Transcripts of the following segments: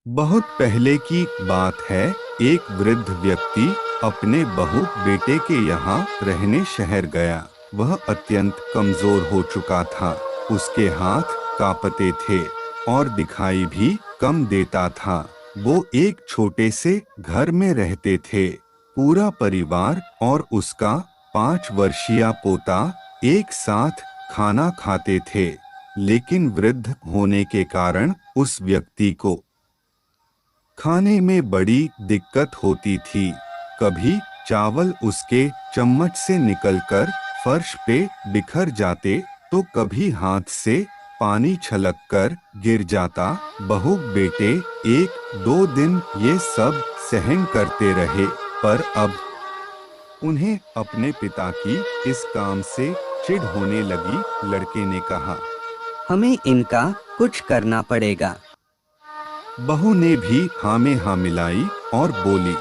बहुत पहले की बात है। एक वृद्ध व्यक्ति अपने बहू बेटे के यहाँ रहने शहर गया। वह अत्यंत कमजोर हो चुका था। उसके हाथ कांपते थे और दिखाई भी कम देता था। वो एक छोटे से घर में रहते थे। पूरा परिवार और उसका 5 वर्षीय पोता एक साथ खाना खाते थे। लेकिन वृद्ध होने के कारण उस व्यक्ति को खाने में बड़ी दिक्कत होती थी। कभी चावल उसके चम्मच से निकलकर फर्श पे बिखर जाते तो कभी हाथ से पानी छलककर गिर जाता। बहू बेटे 1-2 दिन ये सब सहन करते रहे, पर अब उन्हें अपने पिता की इस काम से चिढ़ होने लगी। लड़के ने कहा, हमें इनका कुछ करना पड़ेगा। बहू ने भी हाँ में हाँ मिलाई और बोली,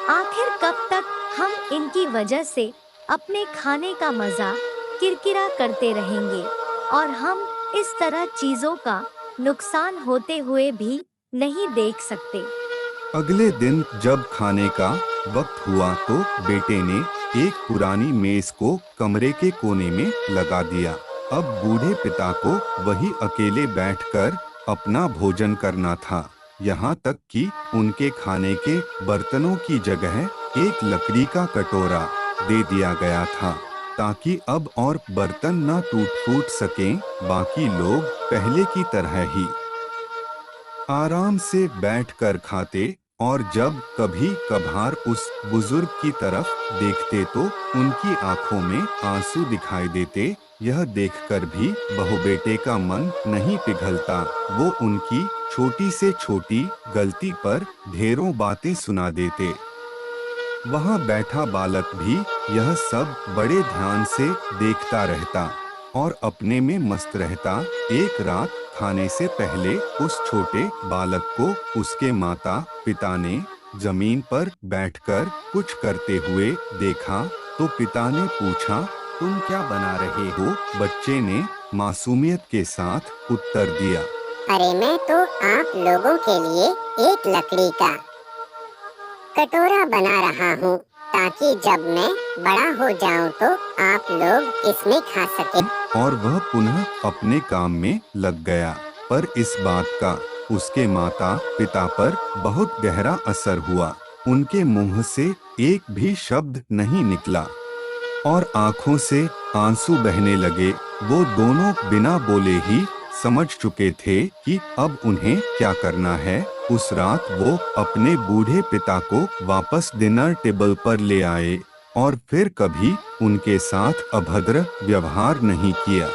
आखिर कब तक हम इनकी वजह से अपने खाने का मजा किरकिरा करते रहेंगे और हम इस तरह चीजों का नुकसान होते हुए भी नहीं देख सकते। अगले दिन जब खाने का वक्त हुआ तो बेटे ने एक पुरानी मेज को कमरे के कोने में लगा दिया। अब बूढ़े पिता को वही अकेले बैठकर अपना भोजन करना था। यहाँ तक कि उनके खाने के बर्तनों की जगह एक लकड़ी का कटोरा दे दिया गया था, ताकि अब और बर्तन न टूट फूट सकें। बाकी लोग पहले की तरह ही आराम से बैठकर खाते और जब कभी कभार उस बुजुर्ग की तरफ देखते तो उनकी आंखों में आंसू दिखाई देते। यह देखकर भी बहू बेटे का मन नहीं पिघलता। वो उनकी छोटी से छोटी गलती पर ढेरों बातें सुना देते। वहाँ बैठा बालक भी यह सब बड़े ध्यान से देखता रहता और अपने में मस्त रहता। एक रात खाने से पहले उस छोटे बालक को उसके माता पिता ने जमीन पर बैठकर कुछ करते हुए देखा तो पिता ने पूछा, तुम क्या बना रहे हो? बच्चे ने मासूमियत के साथ उत्तर दिया, अरे मैं तो आप लोगों के लिए एक लकड़ी का कटोरा बना रहा हूँ, ताकि जब मैं बड़ा हो जाऊँ तो आप लोग इसमें खा सकें। और वह पुनः अपने काम में लग गया। पर इस बात का उसके माता पिता पर बहुत गहरा असर हुआ। उनके मुंह से एक भी शब्द नहीं निकला और आंखों से आंसू बहने लगे। वो दोनों बिना बोले ही समझ चुके थे कि अब उन्हें क्या करना है। उस रात वो अपने बूढ़े पिता को वापस डिनर टेबल पर ले आए और फिर कभी उनके साथ अभद्र व्यवहार नहीं किया।